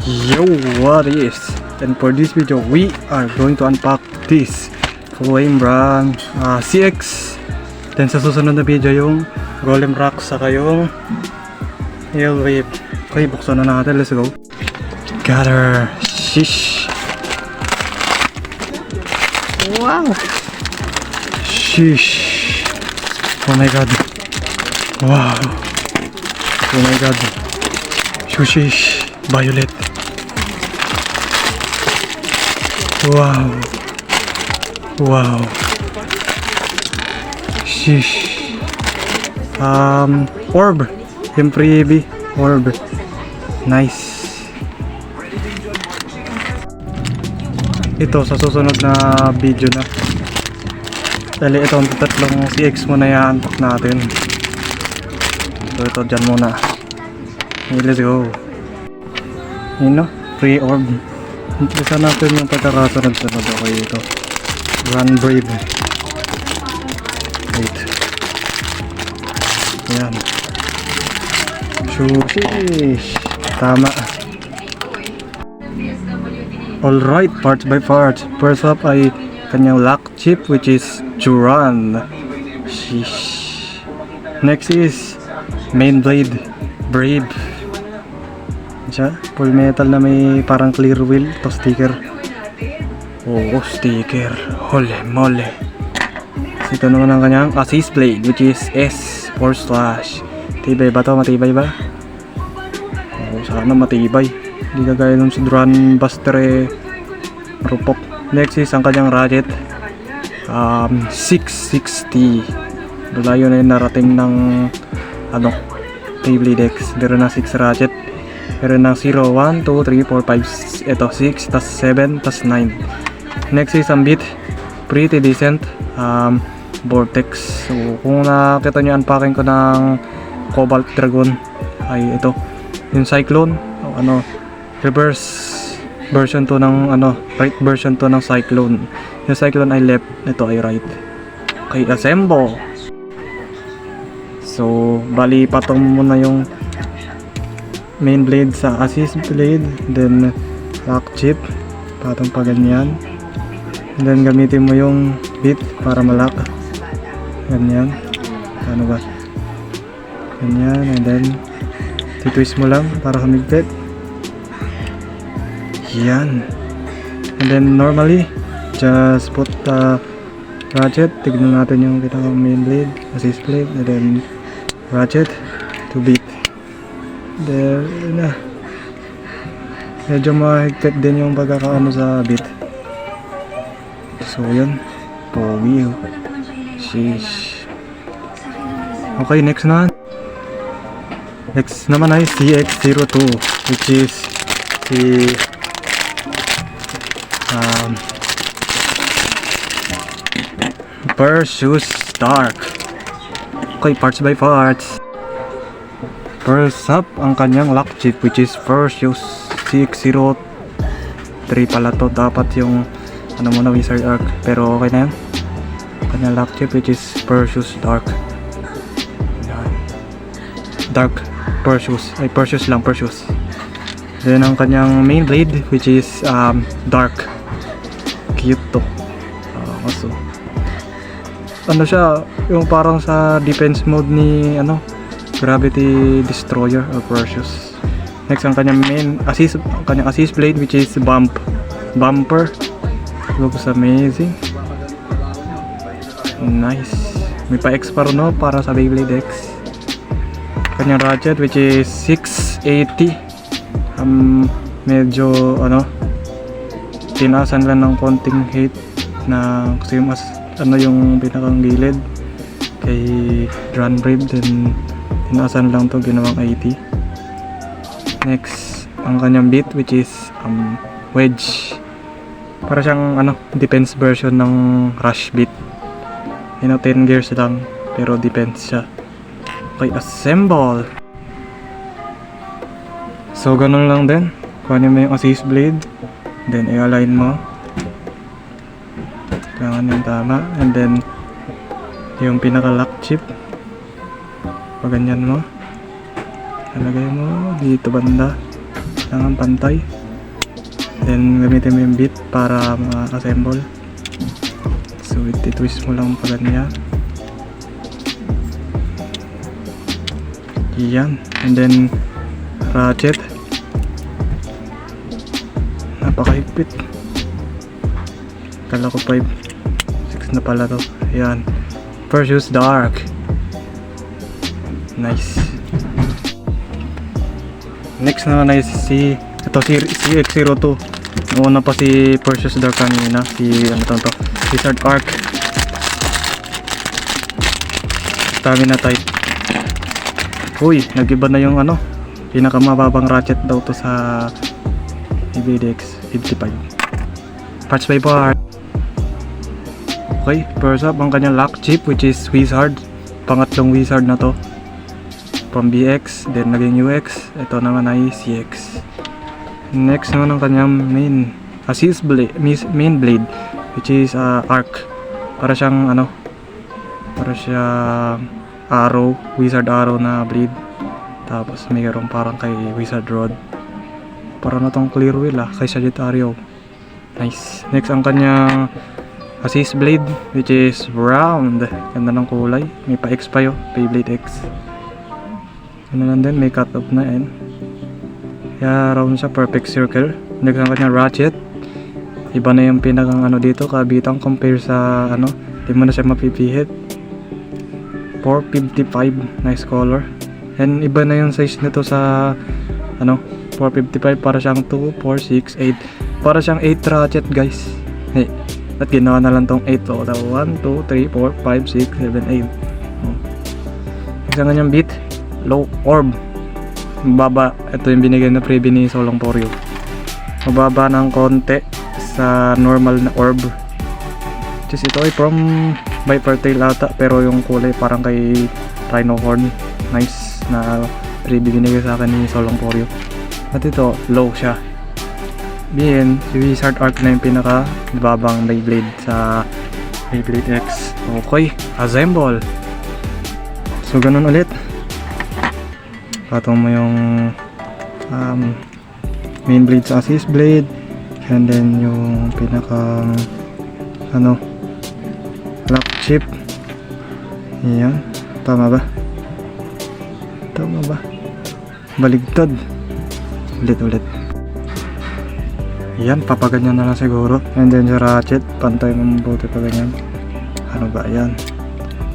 Yo, what is? And for this video, we are going to unpack this Flame brand CX. Then sa susunod na video yung Golem Rock saka yung Nail Wave. Okay, buksan na natin. Let's go. Gather. Shish. Wow. Shish. Oh my god. Wow. Oh my god. Shushish. Violet. Wow. Wow. Shish. Orb. Yung freebie. Orb. Nice. Ito sa susunod na video na. Dali itong tatlong CX muna i-unpack natin. So ito dyan muna. Okay, let's go. Yun no? Free orb. Isa natin yung pagkakasunod-sunod. Okay, ito Run Brave. Wait. Ayan. Shushish. Tama. Alright, parts by parts. First up ay kanyang lock chip, which is Juran. Sheesh. Next is main blade Brave. Siya, full metal na may parang clear wheel. Ito sticker. Oh, sticker. Holy moly. Ito naman ang kanyang assist blade, which is S for slash. Matibay ba to? Matibay ba? Oh, sana matibay. Hindi kagaya nung si Duran Buster marupok. Next is ang kanyang ratchet 660. Malayo na yung narating ng Beyblade X. Meron na 6 ratchet. Meron ng 0, 1, 2, 3, 4, 5. Ito 6, tas 7, tas 9. Next is ang bit. Pretty decent. Vortex. So kung nakita nyo unpacking ko ng Cobalt Dragon ay ito yung Cyclone reverse version to ng right version to ng Cyclone. Yung Cyclone ay left, ito ay right. Okay, assemble. So bali patong muna yung main blade sa assist blade, then lock chip patong pa ganyan, and then gamitin mo yung bit para malak ganyan. Ano ba? Ganyan, and then titwist mo lang para humigpit. Yan. And then normally just put the ratchet. Tignan natin yung kitang main blade, assist blade, and then ratchet to beat. There na. Medyo mahigpit din yung pagkakaano sa bit. So yun. Pogi. Sheesh. Okay, next na. Next naman ay CX02, which is si Perseus Dark. Okay, parts by parts. First up, ang kanyang lock chip, which is Perseus 603 pala to. Dapat yung muna Wizard Arc, pero okay na yan. Kanyang lock chip, which is Perseus Dark. Dark Perseus, ay Perseus lang, Perseus. Then ang kanyang main blade, which is Dark. Cute to. So siya, yung parang sa defense mode ni Gravity Destroyer or Perseus. Next ang kanyang kanyang assist blade, which is Bumper. Looks amazing. Nice. May pa-X pa rin para sa Beyblade X. Kanyang ratchet, which is 680. Medyo tinasan lang ng konting height na kasi mas yung pinakang gilid kay Run Brave, then tinasan lang to, ginawang 80. Next ang kanyang bit, which is Wedge. Para siyang defense version ng Rush bit. 10 gears lang pero defense siya. Okay, assemble. So ganun lang din. Kuhanin mo yung assist blade, then i-align mo. Kailangan yung tama, and then yung pinaka lock chip paganyan mo, Talagay mo dito banda. Kailangan pantay. Then gamitin mo yung bit para ma-assemble. So iti-twist mo lang pa ganyan. Yan. And then ratchet. Napakahigpit. Kala ko 5, 6 na pala to. Yan. First use dark. Nice. Next naman ay si CX02. Nauna pa si Perseus Dark kanina. Si ano to? Wizard Arc. Stamina type. Uy, nag-iba na yung ano. Pinakamababang ratchet daw to sa ABDX 55. Parts by part. Okay, first up ang kanyang lock chip which is Wizard. Pangatlong Wizard na to. From BX, then naging UX. Ito naman ay CX. Next naman ang kanyang main blade which is Arc. Para siyang ano, para siyang arrow, Wizard arrow na blade. Tapos mayroong parang kay Wizard Rod. Para na tong clear wheel kay Sagittario. Nice. Next ang kanyang assist blade which is round. Ganda ng kulay. May pa X pa yun. Beyblade X. Ano lang din, may cut off na yan. Kaya round siya, perfect circle. Next ang kanyang ratchet. Iba na yung pinakang ano dito, kabitang compare sa ano, di mo na siya mapipihit. 455, nice color. And iba na yung size nito sa ano, 455 para siyang 2, 4, 6, 8. Para siyang 8 ratchet guys. Hey, at ginawa na lang tong 8 to. 1, 2, 3, 4, 5, 6, 7, 8. Next ang kanyang beat. Low orb. Mababa. Ito yung binigay na freebie ni Solong Porio. Mababa ng konti sa normal na orb. Just ito ay from Viper Tail ata, pero yung kulay parang kay Rhino Horn. Nice na freebie binigay sa akin ni Solong Porio. At ito, low siya. Bien, si Wizard Arc na yung pinaka babang Beyblade sa Beyblade X. Okay, assemble. So ganun ulit. Patong mo yung main blade sa assist blade, and then yung pinaka ano, lock chip. Yan, tama ba? Tama ba? Baligtad. Ulit. Yan, papaganyan na lang siguro. And then sa ratchet, pantay mo mabuti pa ganyan. Ano ba yan?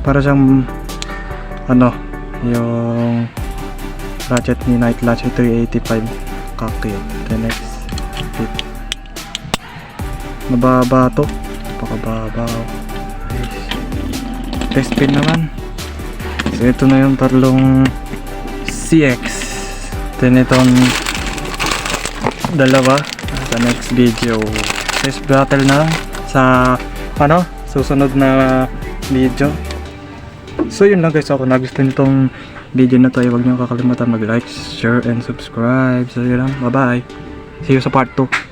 Para siyang ano, yung ratchet ni Night Lash 385 kakil. The next bit. Mababa to. Napakababa. Test pin naman. So ito na yung tatlong CX. Then itong dalawa sa next video. Test battle na sa ano, susunod na video. So yun lang guys, ako nagustuhan nitong video na to, huwag niyo kakalimutan mag-like, share, and subscribe. So yun lang, bye bye. See you sa part 2.